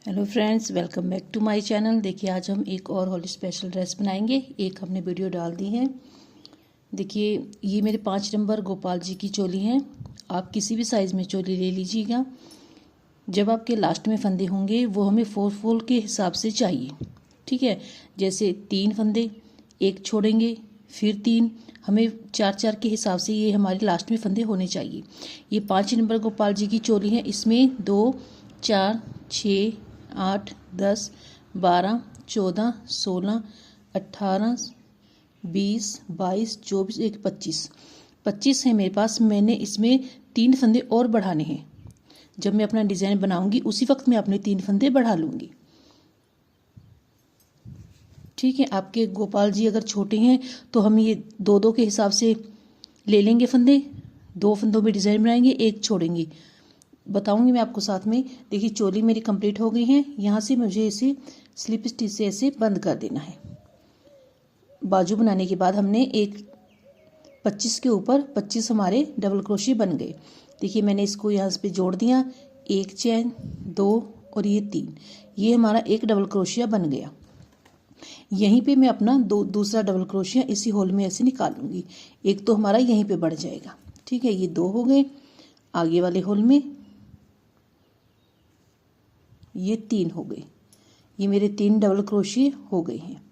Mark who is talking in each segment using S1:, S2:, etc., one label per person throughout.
S1: Hello friends, welcome back to my channel. देखिए आज हम एक और होली स्पेशल ड्रेस बनाएंगे। एक हमने वीडियो डाल दी है। देखिए ये मेरे 5 नंबर गोपाल जी की चोली है। आप किसी भी साइज़ में चोली ले लीजिएगा। जब आपके लास्ट में फंदे होंगे वो हमें 4 फोल्ड के हिसाब से चाहिए। ठीक है, जैसे 3 फंदे, एक छोड़ेंगे, फिर 3, हमें 4-4 के हिसाब से ये हमारे लास्ट में फंदे होने चाहिए। ये 5 नंबर गोपाल जी की चोली है। इसमें 2, 4, 6, 8, 10, 12, 14, 16, 18, 20, 22, 24, 25 है मेरे पास। मैंने इसमें 3 फंदे और बढ़ाने हैं। जब मैं अपना डिज़ाइन बनाऊंगी उसी वक्त मैं अपने 3 फंदे बढ़ा लूँगी। ठीक है, आपके गोपाल जी अगर छोटे हैं तो हम ये 2-2 के हिसाब से ले लेंगे फंदे। 2 फंदों में डिज़ाइन बनाएंगे, एक छोड़ेंगे। बताऊंगी मैं आपको साथ में। देखिए चोली मेरी कंप्लीट हो गई है। यहाँ से मुझे इसे स्लिप स्टिच से ऐसे बंद कर देना है। बाजू बनाने के बाद हमने एक 25 के ऊपर 25 हमारे डबल क्रोशिया बन गए। देखिए मैंने इसको यहाँ पे जोड़ दिया, एक चैन, 2 और ये 3, ये हमारा एक डबल क्रोशिया बन गया। यहीं पे मैं अपना दूसरा डबल क्रोशिया इसी होल में ऐसे निकालूंगी। एक तो हमारा यहीं पे बढ़ जाएगा। ठीक है, ये 2 हो गए। आगे वाले होल में ये 3 हो गए। ये मेरे 3 डबल क्रोशिया हो गए हैं।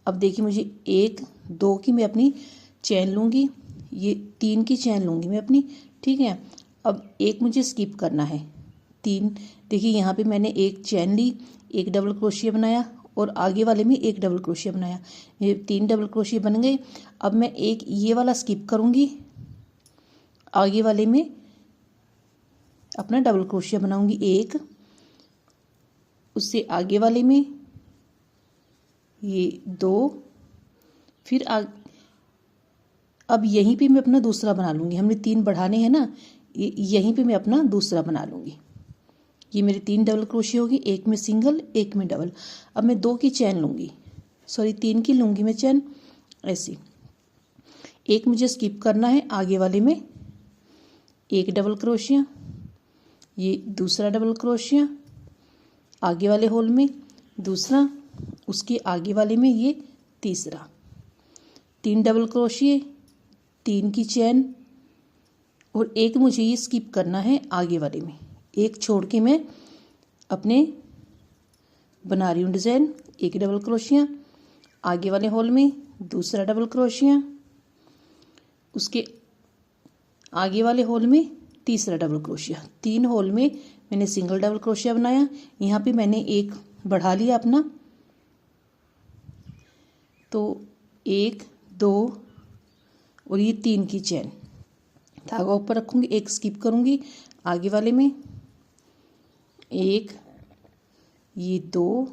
S1: अब देखिए मुझे 1, 2 की मैं अपनी चैन लूँगी, ये 3 की चैन लूँगी मैं अपनी। ठीक है, अब एक मुझे स्किप करना है। 3, देखिए यहाँ पे मैंने एक चैन ली, एक डबल क्रोशिया बनाया और आगे वाले में एक डबल क्रोशिया बनाया। ये 3 डबल क्रोशिया बन गए। अब मैं एक ये वाला स्किप करूँगी, आगे वाले में अपना डबल क्रोशिया बनाऊँगी एक, उससे आगे वाले में ये 2, फिर अब यहीं पे मैं अपना दूसरा बना लूँगी। हमने 3 बढ़ाने हैं ना, यहीं पे मैं अपना दूसरा बना लूँगी। ये मेरे 3 डबल क्रोशिया होगी, एक में सिंगल, एक में डबल। अब मैं 2 की चैन लूँगी, सॉरी 3 की लूँगी मैं चैन ऐसे। एक मुझे स्किप करना है, आगे वाले में एक डबल क्रोशिया, ये दूसरा डबल क्रोशिया, आगे वाले होल में दूसरा, उसके आगे वाले में ये तीसरा। 3 डबल क्रोशिया, 3 की चैन और एक मुझे ये स्किप करना है आगे वाले में। एक छोड़ के मैं अपने बना रही हूँ डिज़ाइन। एक डबल क्रोशिया, आगे वाले होल में दूसरा डबल क्रोशिया, उसके आगे वाले होल में तीसरा डबल क्रोशिया। 3 होल में मैंने सिंगल डबल क्रोशिया बनाया। यहाँ पे मैंने एक बढ़ा लिया अपना, तो 1, 2 और ये 3 की चैन, धागा ऊपर रखूँगी, एक स्किप करूँगी आगे वाले में, एक, ये 2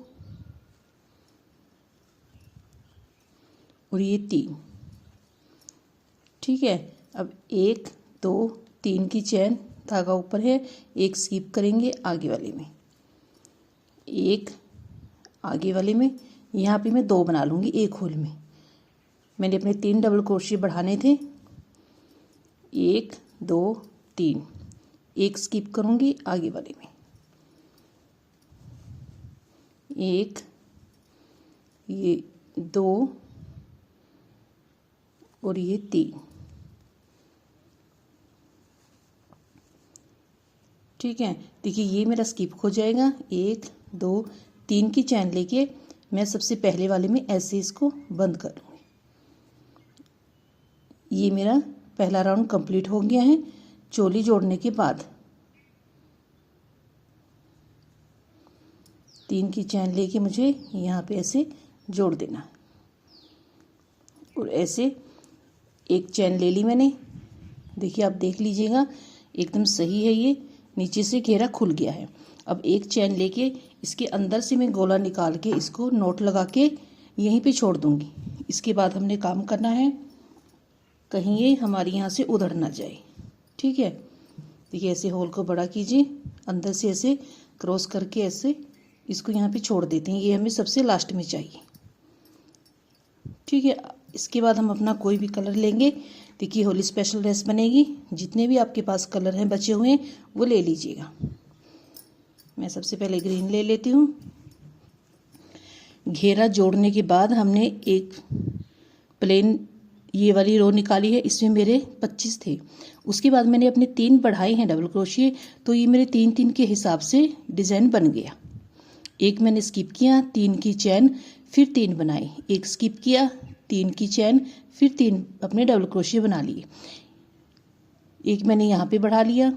S1: और ये 3। ठीक है, अब 1, 2, 3 की चैन, धागा ऊपर है, एक स्किप करेंगे आगे वाले में, एक आगे वाले में। यहाँ पे मैं 2 बना लूँगी एक होल में। मैंने अपने 3 डबल क्रोशिया बढ़ाने थे, 1, 2, 3, एक स्किप करूँगी आगे वाले में, एक, ये 2 और ये 3। ठीक है, देखिए ये मेरा स्किप हो जाएगा। 1, 2, 3 की चैन लेके मैं सबसे पहले वाले में ऐसे इसको बंद कर लूँगी। ये मेरा पहला राउंड कंप्लीट हो गया है। चोली जोड़ने के बाद 3 की चैन लेके मुझे यहाँ पे ऐसे जोड़ देना है और ऐसे एक चैन ले ली मैंने। देखिए आप देख लीजिएगा, एकदम सही है। ये नीचे से घेरा खुल गया है। अब एक चैन लेके इसके अंदर से मैं गोला निकाल के इसको नोट लगा के यहीं पे छोड़ दूँगी। इसके बाद हमने काम करना है कहीं ये हमारे यहाँ से उधड़ ना जाए। ठीक है, देखिए ऐसे होल को बड़ा कीजिए, अंदर से ऐसे क्रॉस करके ऐसे इसको यहाँ पे छोड़ देते हैं। ये हमें सबसे लास्ट में चाहिए। ठीक है, इसके बाद हम अपना कोई भी कलर लेंगे। देखिए होली स्पेशल ड्रेस बनेगी। जितने भी आपके पास कलर हैं बचे हुए हैं वो ले लीजिएगा। मैं सबसे पहले ग्रीन ले लेती हूँ। घेरा जोड़ने के बाद हमने एक प्लेन ये वाली रो निकाली है, इसमें मेरे 25 थे। उसके बाद मैंने अपने 3 बढ़ाए हैं डबल क्रोशिए, तो ये मेरे 3-3 के हिसाब से डिज़ाइन बन गया। एक मैंने स्किप किया, 3 की चैन, फिर 3 बनाई, एक स्किप किया, 3 की चैन, फिर 3 अपने डबल क्रोशिए बना लिए। एक मैंने यहाँ पे बढ़ा लिया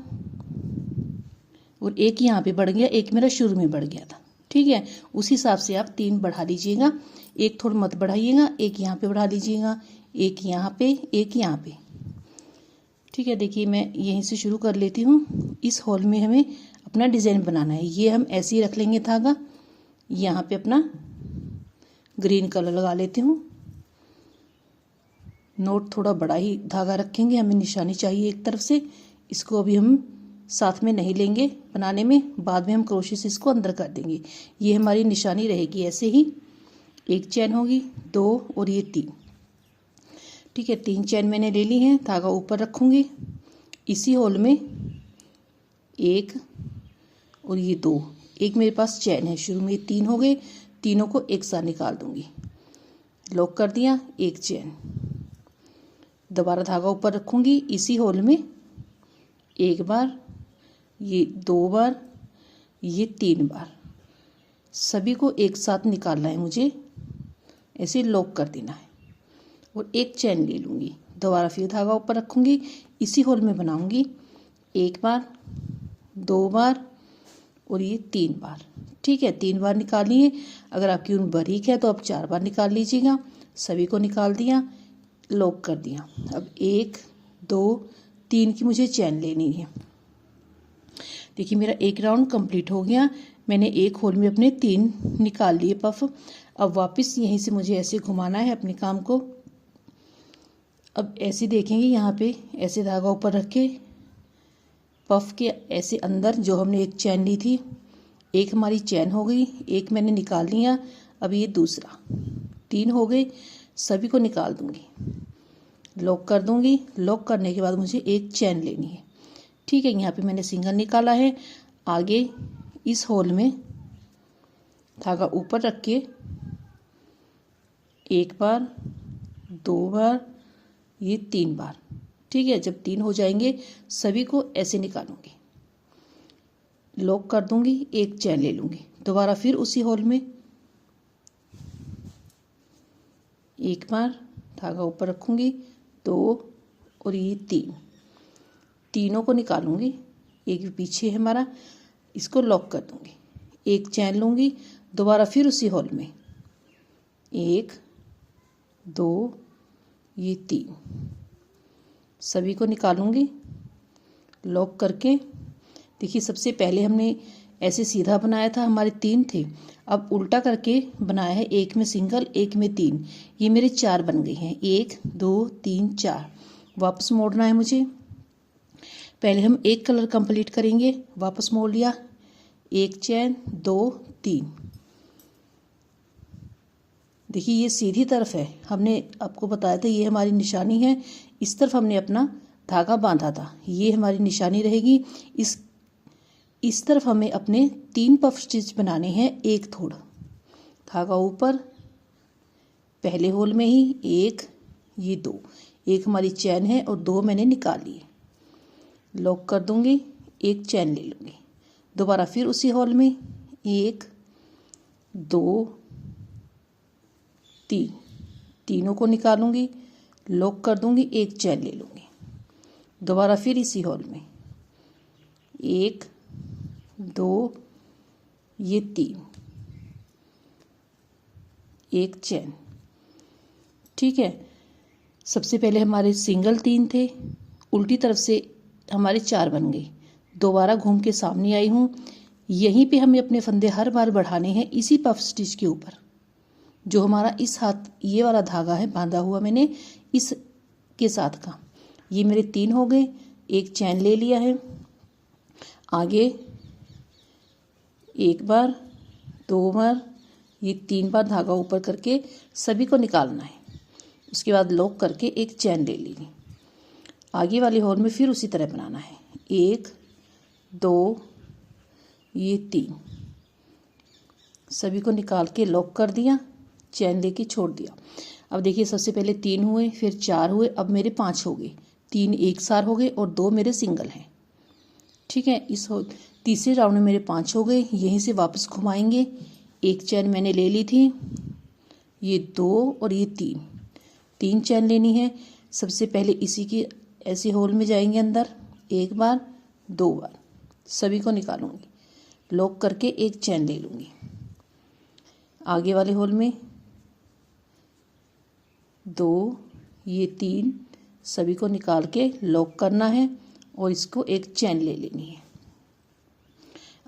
S1: और एक यहाँ पे बढ़ गया, एक मेरा शुरू में बढ़ गया था। ठीक है, उस हिसाब से आप 3 बढ़ा लीजिएगा, एक थोड़ा मत बढ़ाइएगा, एक यहाँ पे बढ़ा लीजिएगा, एक यहाँ पे, एक यहाँ पे। ठीक है, देखिए मैं यहीं से शुरू कर लेती हूँ। इस हॉल में हमें अपना डिज़ाइन बनाना है। ये हम ऐसे ही रख लेंगे धागा, यहाँ पे अपना ग्रीन कलर लगा लेती हूँ। नोट थोड़ा बड़ा ही धागा रखेंगे, हमें निशानी चाहिए एक तरफ से। इसको अभी हम साथ में नहीं लेंगे बनाने में, बाद में हम क्रोशे से इसको अंदर कर देंगे। ये हमारी निशानी रहेगी ऐसे ही। एक चैन होगी, 2 और ये 3। ठीक है, 3 चैन मैंने ले ली हैं, धागा ऊपर रखूँगी। इसी होल में 1 और ये 2, एक मेरे पास चैन है, शुरू में 3 हो गए, तीनों को एक साथ निकाल दूंगी। लॉक कर दिया, एक चैन, दोबारा धागा ऊपर रखूँगी। इसी होल में एक बार, ये 2 बार, ये 3 बार, सभी को एक साथ निकालना है मुझे, ऐसे लॉक कर देना है और एक चैन ले लूँगी। दोबारा फिर धागा ऊपर रखूँगी, इसी होल में बनाऊँगी। एक बार, 2 बार और ये 3 बार। ठीक है, 3 बार निकालिए। अगर आपकी ऊन बारीक है तो आप 4 बार निकाल लीजिएगा। सभी को निकाल दिया, लॉक कर दिया। अब 1, 2, 3 की मुझे चैन लेनी है। देखिए मेरा एक राउंड कंप्लीट हो गया। मैंने एक होल में अपने 3 निकाल लिए पफ। अब वापस यहीं से मुझे ऐसे घुमाना है अपने काम को। अब ऐसे देखेंगे, यहाँ पे ऐसे धागा ऊपर रख के पफ के ऐसे अंदर जो हमने एक चैन ली थी, एक हमारी चैन हो गई, एक मैंने निकाल लिया। अब ये दूसरा, 3 हो गए, सभी को निकाल दूंगी, लॉक कर दूंगी। लॉक करने के बाद मुझे एक चैन लेनी है। ठीक है, यहाँ पे मैंने सिंगल निकाला है। आगे इस होल में धागा ऊपर रख के 1 बार, 2 बार, ये 3 बार। ठीक है, जब 3 हो जाएंगे सभी को ऐसे निकालूंगी, लॉक कर दूंगी, एक चैन ले लूंगी। दोबारा फिर उसी होल में 1 बार धागा ऊपर रखूंगी, 2 और ये 3, तीनों को निकालूंगी। एक पीछे है हमारा, इसको लॉक कर दूंगी, एक चैन लूंगी। दोबारा फिर उसी होल में 1, 2, ये 3, सभी को निकालूंगी, लॉक करके। देखिए सबसे पहले हमने ऐसे सीधा बनाया था, हमारे 3 थे। अब उल्टा करके बनाया है, एक में सिंगल, एक में 3, ये मेरे 4 बन गए हैं। 1, 2, 3, 4। वापस मोड़ना है मुझे। पहले हम एक कलर कंप्लीट करेंगे, वापस मोड़ लिया, एक चैन, 2, 3। देखिए ये सीधी तरफ है, हमने आपको बताया था ये हमारी निशानी है। इस तरफ हमने अपना धागा बांधा था, ये हमारी निशानी रहेगी। इस तरफ हमें अपने 3 पफ स्टिच बनाने हैं, एक थोड़ा धागा ऊपर पहले होल में ही, 1, ये 2, एक हमारी चैन है और 2 मैंने निकाल लिए, लॉक कर दूंगी, एक चैन ले लूँगी। दोबारा फिर उसी होल में 1, 2, 3, तीनों को निकालूंगी, लॉक कर दूंगी, एक चैन ले लूँगी। दोबारा फिर इसी होल में 1, 2, ये 3, एक चैन। ठीक है, सबसे पहले हमारे सिंगल 3 थे, उल्टी तरफ से हमारे 4 बन गए। दोबारा घूम के सामने आई हूँ, यहीं पे हमें अपने फंदे हर बार बढ़ाने हैं, इसी पफ स्टिच के ऊपर। जो हमारा इस हाथ ये वाला धागा है बांधा हुआ मैंने इस के साथ का, ये मेरे 3 हो गए, एक चैन ले लिया है। आगे 1 बार, 2 बार, ये 3 बार धागा ऊपर करके सभी को निकालना है। उसके बाद लॉक करके एक चैन ले ली। आगे वाले होल में फिर उसी तरह बनाना है, 1, 2, ये 3, सभी को निकाल के लॉक कर दिया, चैन लेके छोड़ दिया। अब देखिए सबसे पहले 3 हुए, फिर 4 हुए, अब मेरे 5 हो गए। 3 एक सार हो गए और 2 मेरे सिंगल हैं। ठीक है, इस तीसरे राउंड में मेरे 5 हो गए। यहीं से वापस घुमाएंगे, एक चैन मैंने ले ली थी, ये 2 और ये 3 चैन लेनी है। सबसे पहले इसी के ऐसे होल में जाएंगे अंदर, एक बार 2 बार, सभी को निकालूंगी, लॉक करके एक चैन ले लूँगी। आगे वाले होल में 2, ये 3, सभी को निकाल के लॉक करना है और इसको एक चैन ले लेनी है।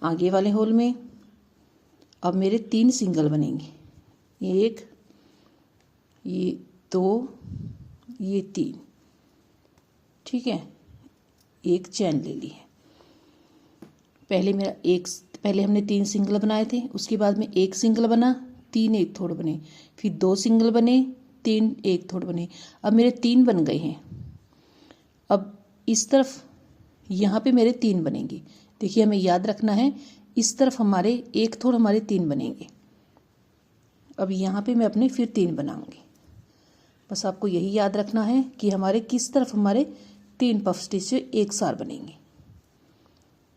S1: आगे वाले होल में अब मेरे 3 सिंगल बनेंगे, 1, ये 2, ये 3। ठीक है, एक चैन ले ली है। पहले हमने 3 सिंगल बनाए थे, उसके बाद में एक सिंगल बना, 3 एक थोड़ बने, फिर 2 सिंगल बने, 3 एक थोड़ बने। अब मेरे 3 बन गए हैं। अब इस तरफ यहाँ पे मेरे 3 बनेंगे। देखिए हमें याद रखना है, इस तरफ हमारे एक थोड़ हमारे 3 बनेंगे। अब यहाँ पे मैं अपने फिर 3 बनाऊंगी। बस आपको यही याद रखना है कि हमारे किस तरफ हमारे 3 पफ स्टिच एक सार बनेंगे,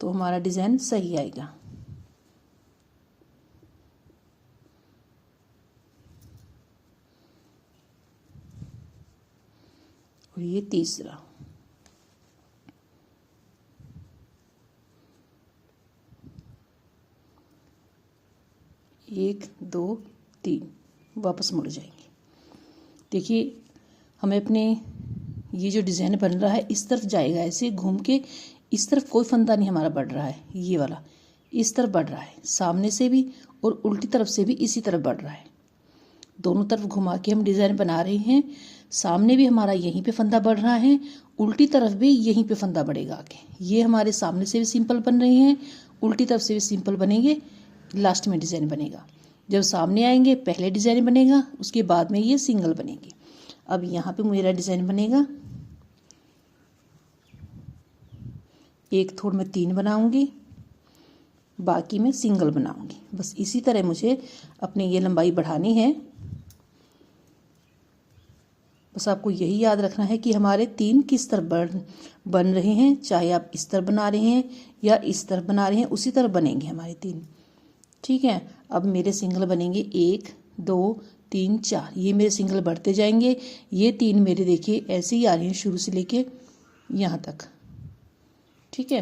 S1: तो हमारा डिज़ाइन सही आएगा। और ये तीसरा, एक 2 3, वापस मुड़ जाएंगे। देखिए हमें अपने ये जो डिज़ाइन बन रहा है इस तरफ जाएगा, ऐसे घूम के इस तरफ कोई फंदा नहीं हमारा बढ़ रहा है, ये वाला इस तरफ बढ़ रहा है, सामने से भी और उल्टी तरफ से भी इसी तरफ बढ़ रहा है। दोनों तरफ घुमा के हम डिज़ाइन बना रहे हैं। सामने भी हमारा यहीं पे फंदा बढ़ रहा है, उल्टी तरफ भी यहीं पे फंदा बढ़ेगा आगे। ये हमारे सामने से भी सिंपल बन रहे हैं, उल्टी तरफ से भी सिंपल बनेंगे, लास्ट में डिज़ाइन बनेगा। जब सामने आएंगे पहले डिज़ाइन बनेगा, उसके बाद में ये सिंगल बनेंगे। अब यहाँ पे मेरा डिज़ाइन बनेगा, एक थोड़ में 3 बनाऊंगी, बाकी में सिंगल बनाऊंगी। बस इसी तरह मुझे अपनी ये लंबाई बढ़ानी है। बस आपको यही याद रखना है कि हमारे 3 किस तरह बन रहे हैं, चाहे आप इस तरह बना रहे हैं या इस तरह बना रहे हैं, उसी तरह बनेंगे हमारे 3। ठीक है, अब मेरे सिंगल बनेंगे 1 2 3 4, ये मेरे सिंगल बढ़ते जाएंगे। ये 3 मेरे देखिए ऐसे ही आ रहे हैं शुरू से लेके यहाँ तक। ठीक है,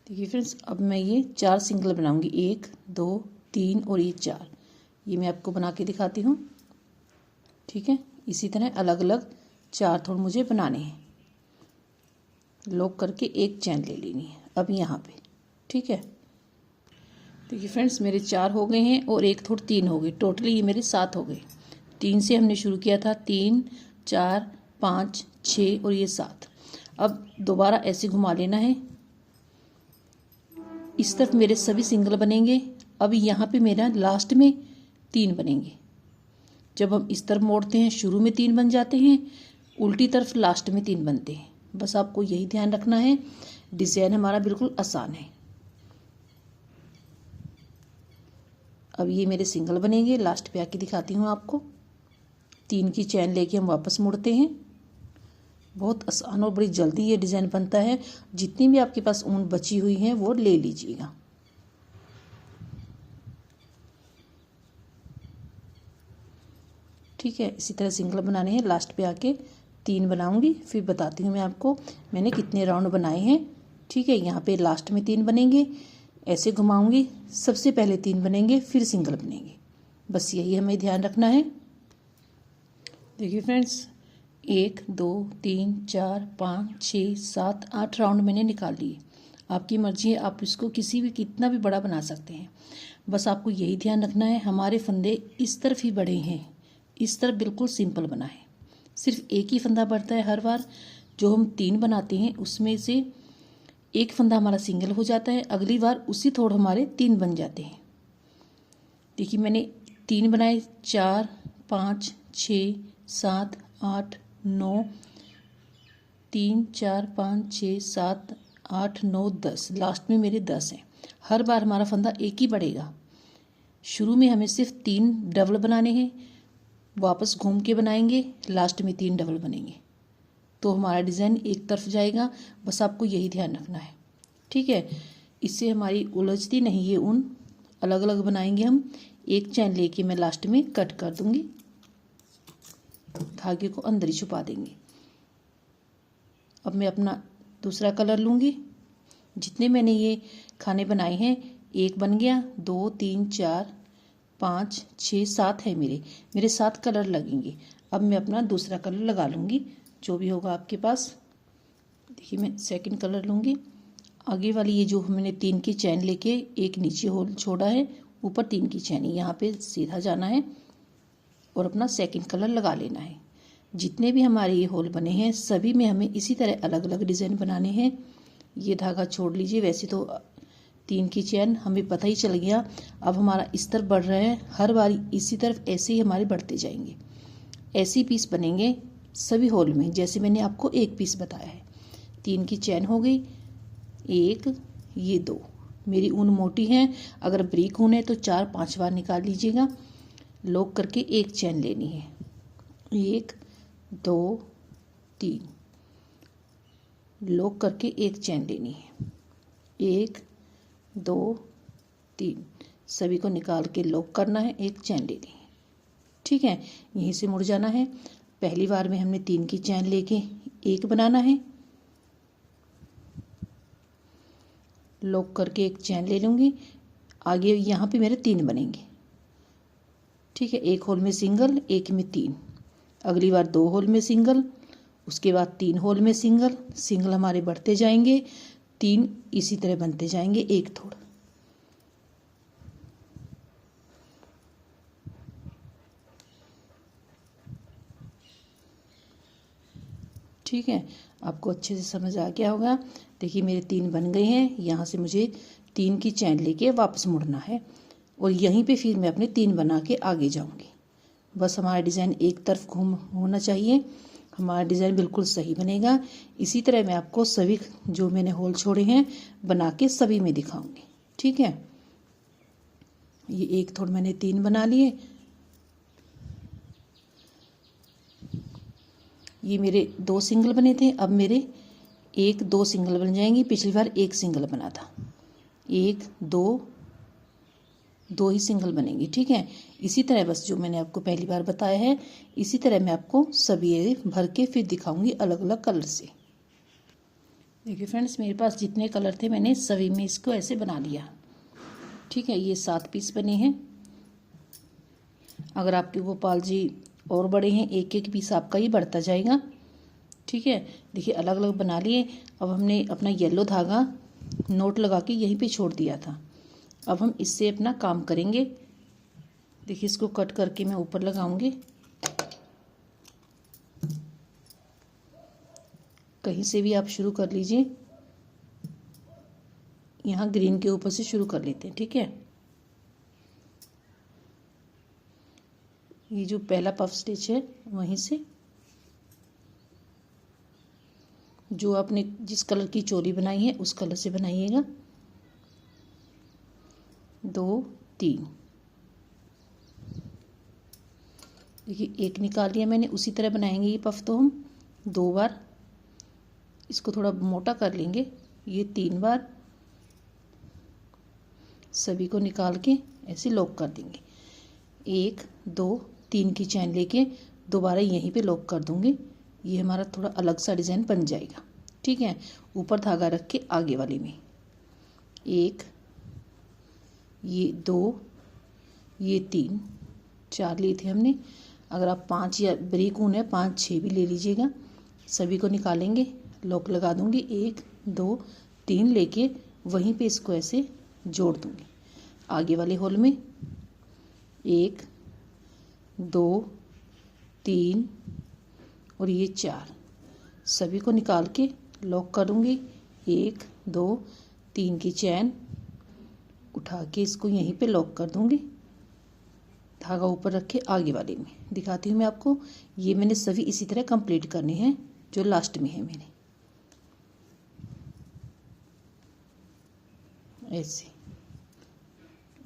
S1: देखिए फ्रेंड्स, अब मैं ये 4 सिंगल बनाऊंगी, 1 2 3 और ये 4। ये मैं आपको बना के दिखाती हूँ। ठीक है, इसी तरह अलग अलग 4 थोड़ मुझे बनाने हैं, लॉक करके एक चैन ले लेनी है अब यहाँ पे। ठीक है, देखिए फ्रेंड्स, मेरे 4 हो गए हैं और एक थोड़ 3 हो गए, टोटली ये मेरे 7 हो गए। 3 से हमने शुरू किया था, 3 4 5 6 और ये 7। अब दोबारा ऐसे घुमा लेना है, इस तरफ मेरे सभी सिंगल बनेंगे। अब यहाँ पे मेरा लास्ट में 3 बनेंगे। जब हम इस तरफ मोड़ते हैं शुरू में 3 बन जाते हैं, उल्टी तरफ लास्ट में 3 बनते हैं। बस आपको यही ध्यान रखना है, डिज़ाइन हमारा बिल्कुल आसान है। अब ये मेरे सिंगल बनेंगे, लास्ट पे आके दिखाती हूँ आपको। 3 की चैन लेके हम वापस मुड़ते हैं। बहुत आसान और बड़ी जल्दी ये डिज़ाइन बनता है। जितनी भी आपके पास ऊन बची हुई है वो ले लीजिएगा। ठीक है, इसी तरह सिंगल बनाने हैं। लास्ट पे आके 3 बनाऊंगी, फिर बताती हूँ मैं आपको मैंने कितने राउंड बनाए हैं। ठीक है, यहाँ पे लास्ट में 3 बनेंगे, ऐसे घुमाऊंगी, सबसे पहले 3 बनेंगे, फिर सिंगल बनेंगे। बस यही हमें ध्यान रखना है। देखिए फ्रेंड्स, 1 2 3 4 5 6 7 8 राउंड मैंने निकाल लिए। आपकी मर्जी है, आप इसको किसी भी कितना भी बड़ा बना सकते हैं। बस आपको यही ध्यान रखना है, हमारे फंदे इस तरफ ही बढ़े हैं, इस तरफ बिल्कुल सिंपल बना है। सिर्फ एक ही फंदा बढ़ता है हर बार। जो हम 3 बनाते हैं उसमें से एक फंदा हमारा सिंगल हो जाता है, अगली बार उसी थोड़ हमारे 3 बन जाते हैं। देखिए मैंने 3 बनाए, 4 5 6 7 8 9, 3 4 5 6 7 8 9 10, लास्ट में मेरे 10 हैं। हर बार हमारा फंदा एक ही बढ़ेगा। शुरू में हमें सिर्फ 3 डबल बनाने हैं, वापस घूम के बनाएंगे, लास्ट में 3 डबल बनेंगे तो हमारा डिज़ाइन एक तरफ जाएगा। बस आपको यही ध्यान रखना है, ठीक है। इससे हमारी उलझती नहीं है ऊन। अलग अलग बनाएंगे हम। एक चैन लेके मैं लास्ट में कट कर दूंगी, धागे को अंदर ही छुपा देंगे। अब मैं अपना दूसरा कलर लूँगी। जितने मैंने ये खाने बनाए हैं, एक बन गया, 2 3 4 5 6 7 है मेरे 7 कलर लगेंगे। अब मैं अपना दूसरा कलर लगा लूँगी, जो भी होगा आपके पास। देखिए मैं सेकंड कलर लूँगी। आगे वाली ये जो मैंने 3 की चैन लेके एक नीचे होल छोड़ा है, ऊपर 3 की चैन, यहाँ पे सीधा जाना है और अपना सेकंड कलर लगा लेना है। जितने भी हमारे ये होल बने हैं सभी में हमें इसी तरह अलग अलग डिज़ाइन बनाने हैं। ये धागा छोड़ लीजिए, वैसे तो 3 की चैन हमें पता ही चल गया। अब हमारा इस तरफ बढ़ रहा है, हर बार इसी तरफ ऐसे ही हमारे बढ़ते जाएंगे। ऐसे पीस बनेंगे सभी होल में, जैसे मैंने आपको एक पीस बताया है। 3 की चैन हो गई, 1, ये 2। मेरी ऊन मोटी है, अगर ब्रीक ऊन है तो 4-5 बार निकाल लीजिएगा। लॉक करके एक चैन लेनी है, 1 2 3। लॉक करके एक चैन लेनी है, 1 2 3। सभी को निकाल के लॉक करना है, एक चैन लेनी है, ठीक है। यहीं से मुड़ जाना है। पहली बार में हमने 3 की चैन लेके एक बनाना है, लॉक करके एक चैन ले लूँगी। आगे यहाँ पे मेरे 3 बनेंगे, ठीक है। एक होल में सिंगल, एक में 3। अगली बार 2 होल में सिंगल, उसके बाद 3 होल में सिंगल। सिंगल हमारे बढ़ते जाएंगे, 3 इसी तरह बनते जाएंगे, एक थोड़। ठीक है, आपको अच्छे से समझ आ गया होगा। देखिए मेरे 3 बन गए हैं। यहाँ से मुझे 3 की चैन लेके वापस मुड़ना है और यहीं पे फिर मैं अपने 3 बना के आगे जाऊँगी। बस हमारा डिज़ाइन एक तरफ घूम होना चाहिए, हमारा डिज़ाइन बिल्कुल सही बनेगा। इसी तरह मैं आपको सभी जो मैंने होल छोड़े हैं बना के सभी में दिखाऊंगी, ठीक है। ये एक थोड़ मैंने 3 बना लिए। ये मेरे 2 सिंगल बने थे, अब मेरे 1 2 सिंगल बन जाएंगे। पिछली बार 1 सिंगल बना था, 1 2 ही सिंगल बनेंगी, ठीक है। इसी तरह बस जो मैंने आपको पहली बार बताया है, इसी तरह मैं आपको सभी भर के फिर दिखाऊंगी अलग अलग कलर से। देखिए फ्रेंड्स, मेरे पास जितने कलर थे मैंने सभी में इसको ऐसे बना लिया, ठीक है। ये 7 पीस बने हैं। अगर आपके गोपाल जी और बड़े हैं, एक एक पीस आपका ही बढ़ता जाएगा, ठीक है। देखिए अलग अलग बना लिए। अब हमने अपना येलो धागा नोट लगा के यहीं पे छोड़ दिया था। अब हम इससे अपना काम करेंगे। देखिए इसको कट करके मैं ऊपर लगाऊंगी। कहीं से भी आप शुरू कर लीजिए। यहाँ ग्रीन के ऊपर से शुरू कर लेते हैं, ठीक है। ये जो पहला पफ स्टिच है वहीं से, जो आपने जिस कलर की चोली बनाई है उस कलर से बनाइएगा। 2 3। देखिए एक निकाल लिया मैंने, उसी तरह बनाएंगे ये पफ तो हम 2 बार। इसको थोड़ा मोटा कर लेंगे, ये 3 बार। सभी को निकाल के ऐसे लॉक कर देंगे। 1 2 3 की चैन लेके दोबारा यहीं पे लॉक कर दूंगी। ये हमारा थोड़ा अलग सा डिज़ाइन बन जाएगा, ठीक है। ऊपर धागा रख के आगे वाले में 1, ये 2, ये 3, 4 लिए थे हमने। अगर आप 5 या ब्रीक ऊन है 5 6 भी ले लीजिएगा। सभी को निकालेंगे, लॉक लगा दूंगी। 1 2 3 लेके वहीं पे इसको ऐसे जोड़ दूंगी। आगे वाले होल में 1 2 3 और ये 4, सभी को निकाल के लॉक करूँगी। 1 2 3 की चैन उठा के इसको यहीं पे लॉक कर दूँगी। धागा ऊपर रख के आगे वाले में दिखाती हूँ मैं आपको। ये मैंने सभी इसी तरह कंप्लीट करने हैं जो लास्ट में है मेरे, ऐसे।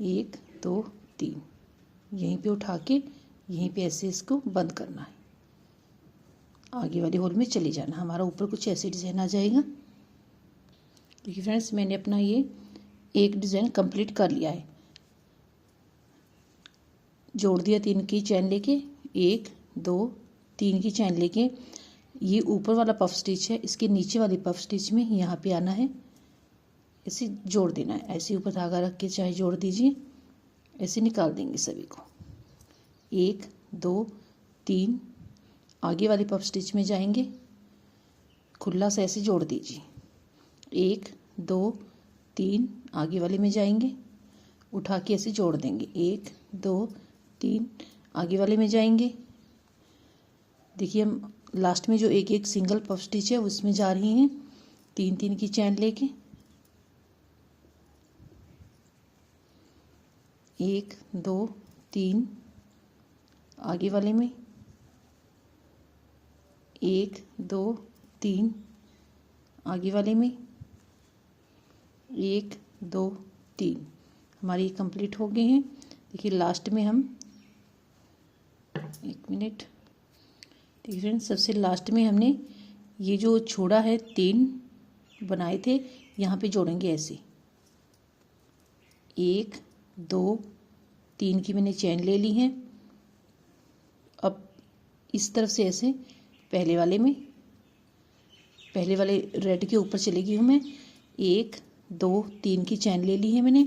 S1: 1 2 3, यहीं पे उठा के यहीं पे ऐसे इसको बंद करना है। आगे वाले होल में चले जाना। हमारा ऊपर कुछ ऐसे डिज़ाइन आ जाएगा। देखिए फ्रेंड्स, मैंने अपना ये एक डिज़ाइन कंप्लीट कर लिया है। जोड़ दिया 3 की चैन लेके, 1 2 3 की चैन लेके, ये ऊपर वाला पफ स्टिच है, इसके नीचे वाली पफ स्टिच में यहाँ पे आना है, ऐसे जोड़ देना है। ऐसे ऊपर धागा रख के चाहे जोड़ दीजिए, ऐसे निकाल देंगे सभी को। 1 2 3 आगे वाली पफ स्टिच में जाएंगे, खुला सा ऐसे जोड़ दीजिए। 1 2 3 आगे वाले में जाएंगे, उठा के ऐसे जोड़ देंगे। 1 2 3 आगे वाले में जाएंगे। देखिए हम लास्ट में जो एक एक सिंगल पफ स्टिच है उसमें जा रही हैं 3 3 की चैन लेके। 1 2 3 आगे वाले में, 1 2 3 आगे वाले में, 1 2 3। हमारी कंप्लीट हो गए हैं। देखिए लास्ट में हम, एक मिनट, देखिए फ्रेंड्स, सबसे लास्ट में हमने ये जो छोड़ा है 3 बनाए थे, यहाँ पे जोड़ेंगे ऐसे। 1 2 3 की मैंने चैन ले ली है। अब इस तरफ से ऐसे पहले वाले रेड के ऊपर चलेगी हूँ मैं। 1 2 3 की चैन ले ली है मैंने।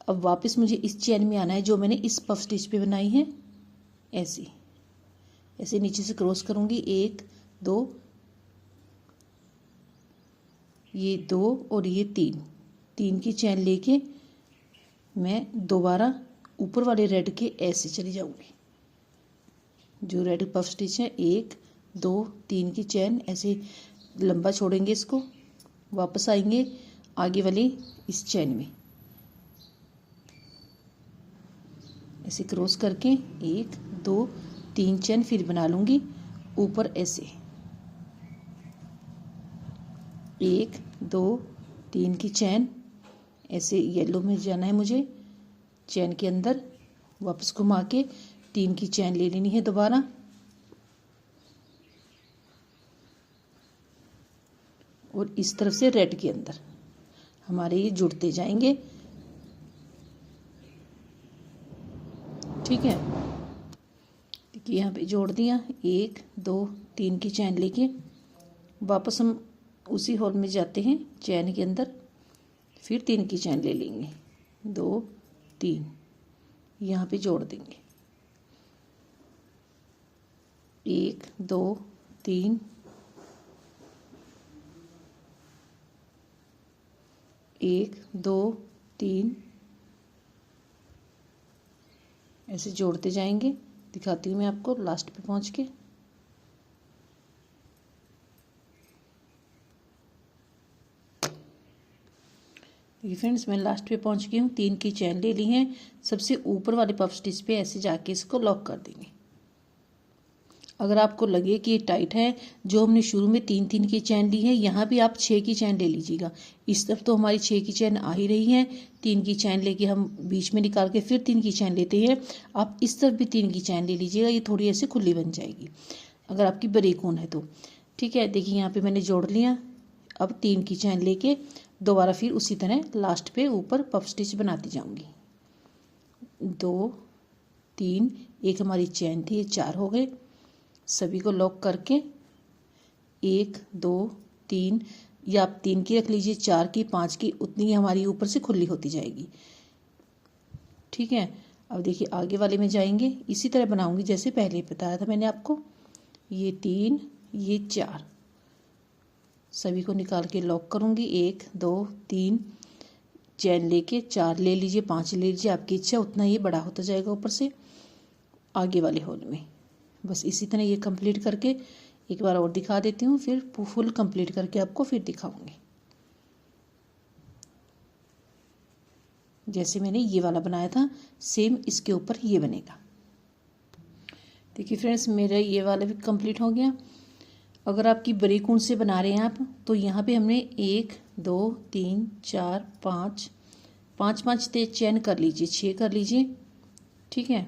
S1: अब वापस मुझे इस चैन में आना है जो मैंने इस पफ स्टिच पे बनाई है। ऐसे ऐसे नीचे से क्रॉस करूँगी। 1 2, ये 2 और ये 3 की चैन लेके मैं दोबारा ऊपर वाले रेड के ऐसे चली जाऊँगी। जो रेड पफ स्टिच है, 1 2 3 की चैन ऐसे लंबा छोड़ेंगे, इसको वापस आएंगे आगे वाली इस चैन में, ऐसे क्रॉस करके 1 2 3 चैन फिर बना लूँगी ऊपर ऐसे। 1 2 3 की चैन ऐसे येलो में जाना है मुझे, चैन के अंदर वापस घुमा के 3 की चैन ले लेनी है दोबारा। और इस तरफ से रेड के अंदर हमारे ये जुड़ते जाएंगे। ठीक है, देखिए यहाँ पे जोड़ दिया। 1 2 3 की चैन लेके वापस हम उसी होल में जाते हैं, चैन के अंदर फिर 3 की चैन ले लेंगे। 2 3 यहाँ पे जोड़ देंगे। 1 2 3 1 2 3 ऐसे जोड़ते जाएंगे। दिखाती हूँ मैं आपको लास्ट पे पहुँच के। देखिए फ्रेंड्स, मैं लास्ट पे पहुँच गई हूँ। 3 की चैन ले ली है। सबसे ऊपर वाले पफ स्टिच पे ऐसे जाके इसको लॉक कर देंगे। अगर आपको लगे कि ये टाइट है, जो हमने शुरू में 3 3 की चैन ली है, यहाँ भी आप 6 की चैन ले लीजिएगा। इस तरफ तो हमारी 6 की चैन आ ही रही है। 3 की चैन लेके हम बीच में निकाल के फिर 3 की चैन लेते हैं। आप इस तरफ भी 3 की चैन ले लीजिएगा, ये थोड़ी ऐसे खुली बन जाएगी अगर आपकी ब्रेक ऑन है तो। ठीक है, देखिए यहाँ पे मैंने जोड़ लिया। अब 3 की चैन लेके दोबारा फिर उसी तरह लास्ट पे ऊपर पफ स्टिच बनाती जाऊँगी। 2 3, एक हमारी चैन थी, ये 4 हो गए। सभी को लॉक करके 1 2 3, या आप 3 की रख लीजिए, 4 की 5 की, उतनी ही हमारी ऊपर से खुली होती जाएगी। ठीक है, अब देखिए आगे वाले में जाएंगे, इसी तरह बनाऊंगी जैसे पहले बताया था मैंने आपको। ये 3 ये 4, सभी को निकाल के लॉक करूंगी। 1 2 3 चैन लेके 4 ले लीजिए, 5 ले लीजिए, आपकी इच्छा, उतना ये बड़ा होता जाएगा ऊपर से आगे वाले होल में। बस इसी तरह ये कंप्लीट करके एक बार और दिखा देती हूँ, फिर फुल कंप्लीट करके आपको फिर दिखाऊंगी। जैसे मैंने ये वाला बनाया था सेम इसके ऊपर ये बनेगा। देखिए फ्रेंड्स, मेरा ये वाला भी कंप्लीट हो गया। अगर आपकी ब्रेक ऊन से बना रहे हैं आप, तो यहाँ पे हमने 1 2 3 4 5 5 5 चैन कर लीजिए, 6 कर लीजिए। ठीक है,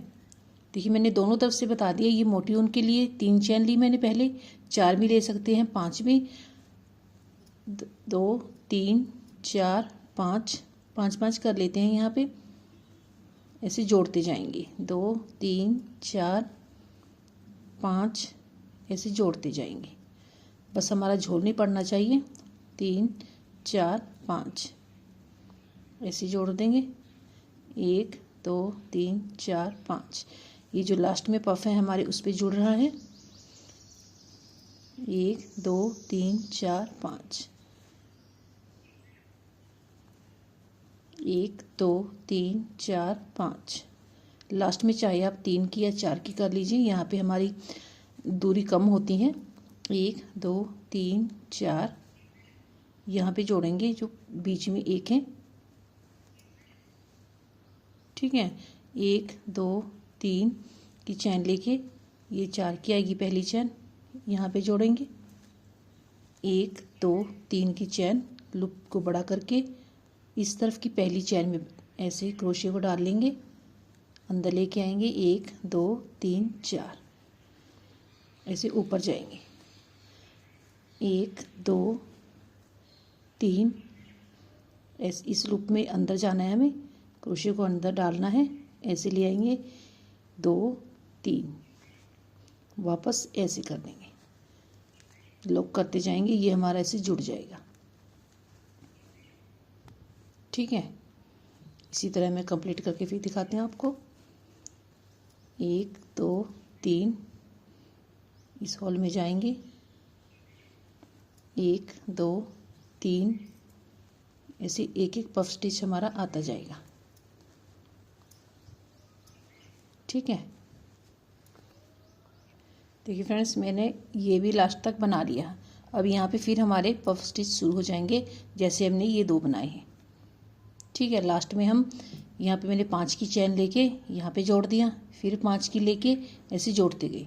S1: देखिए मैंने दोनों तरफ से बता दिया। ये मोटी ऊन के लिए 3 चैन ली मैंने पहले, 4 भी ले सकते हैं, 5 भी, 2 3 4 5, 5 5 कर लेते हैं। यहाँ पे ऐसे जोड़ते जाएंगे, 2 3 4 5 ऐसे जोड़ते जाएंगे। बस हमारा झोल नहीं पड़ना चाहिए। 3 4 5 ऐसे जोड़ देंगे, 1 2 3 4 5। ये जो लास्ट में पफ है हमारे उस पर जुड़ रहा है। 1 2 3 4 5, 1 2 3 4 5। लास्ट में चाहे आप 3 की या 4 की कर लीजिए, यहाँ पे हमारी दूरी कम होती है। 1 2 3 4 यहाँ पे जोड़ेंगे जो बीच में 1 है। ठीक है, 1 2 3 की चैन लेके ये 4 की आएगी पहली चैन, यहाँ पे जोड़ेंगे। 1 2 3 की चैन लूप को बड़ा करके इस तरफ की पहली चैन में ऐसे क्रोशे को डाल लेंगे, अंदर लेके आएंगे। 1 2 3 4 ऐसे ऊपर जाएंगे। 1 2 3 ऐसे इस लूप में अंदर जाना है, हमें क्रोशे को अंदर डालना है। ऐसे ले आएंगे, 2 3 वापस ऐसे कर देंगे, लॉक करते जाएंगे। ये हमारा ऐसे जुड़ जाएगा। ठीक है, इसी तरह मैं कंप्लीट करके फिर दिखाते हैं आपको। 1 2 3 इस हॉल में जाएंगे, 1 2 3 ऐसे एक एक पफ स्टिच हमारा आता जाएगा। ठीक है, देखिए फ्रेंड्स मैंने ये भी लास्ट तक बना लिया। अब यहाँ पे फिर हमारे पफ स्टिच शुरू हो जाएंगे जैसे हमने ये 2 बनाए हैं। ठीक है, लास्ट में हम यहाँ पे मैंने 5 की चैन लेके यहाँ पे जोड़ दिया, फिर 5 की लेके ऐसे जोड़ते गए।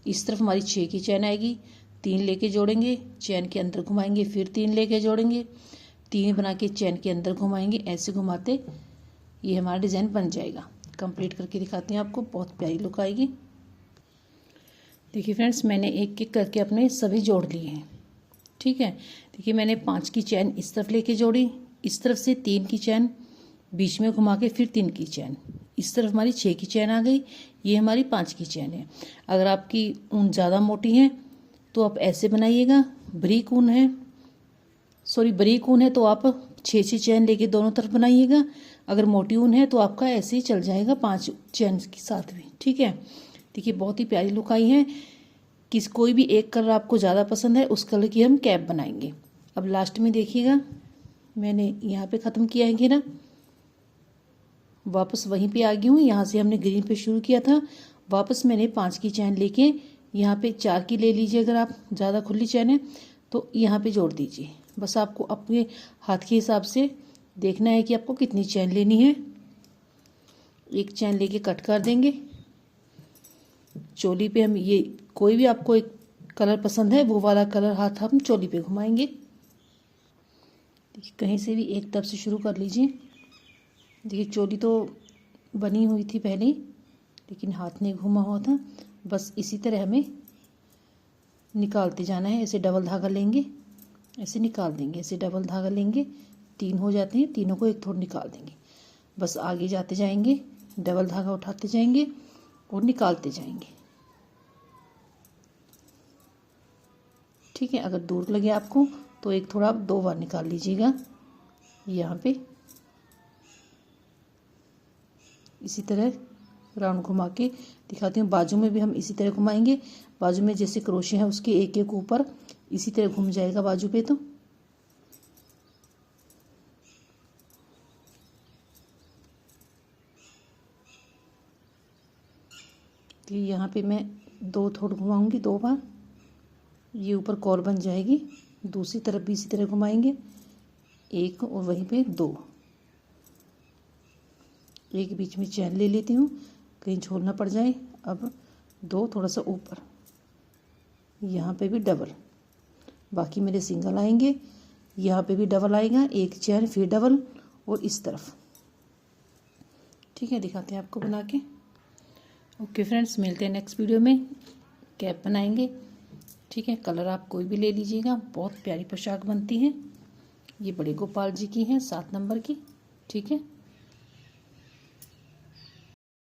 S1: इस तरफ हमारी 6 की चैन आएगी, 3 लेके जोड़ेंगे, चैन के अंदर घुमाएंगे, फिर 3 लेके जोड़ेंगे, 3 बना के चैन के अंदर घुमाएंगे। ऐसे घुमाते ये हमारा डिज़ाइन बन जाएगा। कंप्लीट करके दिखाते हैं आपको, बहुत प्यारी लुक आएगी। देखिए फ्रेंड्स मैंने एक एक करके अपने सभी जोड़ लिए हैं। ठीक है, देखिए मैंने 5 की चैन इस तरफ लेके जोड़ी, इस तरफ से 3 की चैन बीच में घुमा के फिर 3 की चैन, इस तरफ हमारी 6 की चैन आ गई। ये हमारी 5 की चैन है। अगर आपकी ऊन ज़्यादा मोटी है तो आप ऐसे बनाइएगा, बारीक ऊन है तो आप 6 चैन लेके दोनों तरफ बनाइएगा। अगर मोटी ऊन है तो आपका ऐसे ही चल जाएगा 5 चैन के साथ भी। ठीक है, देखिए बहुत ही प्यारी लुक आई है। कोई भी एक कलर आपको ज़्यादा पसंद है उस कलर की हम कैप बनाएंगे। अब लास्ट में देखिएगा मैंने यहाँ पे ख़त्म किया है घेरा, वापस वहीं पे आ गई हूँ। यहाँ से हमने ग्रीन पे शुरू किया था, वापस मैंने 5 की चैन लेके यहाँ पे 4 की ले लीजिए। अगर आप ज़्यादा खुली चैन है तो यहाँ पे जोड़ दीजिए। बस आपको अपने हाथ के हिसाब से देखना है कि आपको कितनी चैन लेनी है। एक चैन लेके कट कर देंगे। चोली पे हम ये कोई भी आपको एक कलर पसंद है वो वाला कलर हाथ हम चोली पे घुमाएंगे। देखिए कहीं से भी एक तरफ से शुरू कर लीजिए। देखिए चोली तो बनी हुई थी पहले ही, लेकिन हाथ नहीं घुमा हुआ था। बस इसी तरह हमें निकालते जाना है। ऐसे डबल धागा लेंगे, ऐसे निकाल देंगे, ऐसे डबल धागा लेंगे, 3 हो जाते हैं, तीनों को एक थोड़ा निकाल देंगे। बस आगे जाते जाएंगे, डबल धागा उठाते जाएंगे और निकालते जाएंगे। ठीक है, अगर दूर लगे आपको तो एक थोड़ा आप 2 बार निकाल लीजिएगा। यहाँ पे इसी तरह राउंड घुमा के दिखाती हूँ। बाजू में भी हम इसी तरह घुमाएंगे। बाजू में जैसे क्रोशे हैं उसके एक एक ऊपर इसी तरह घूम जाएगा बाजू पे। तो यहाँ पे मैं 2 थोड़ घुमाऊंगी 2 बार, ये ऊपर कॉल बन जाएगी। दूसरी तरफ भी इसी तरह घुमाएंगे, 1 और वहीं पे 2। एक बीच में चैन ले लेती हूँ कहीं झोल ना पड़ जाए। अब 2 थोड़ा सा ऊपर, यहाँ पे भी डबल, बाकी मेरे सिंगल आएंगे। यहाँ पे भी डबल आएगा, एक चैन फिर डबल और इस तरफ ठीक है, दिखाते हैं आपको बना के। ओके फ्रेंड्स, मिलते हैं नेक्स्ट वीडियो में। कैप बनाएंगे, ठीक है। कलर आप कोई भी ले लीजिएगा, बहुत प्यारी पोशाक बनती है। ये बड़े गोपाल जी की है 7 नंबर की, ठीक है।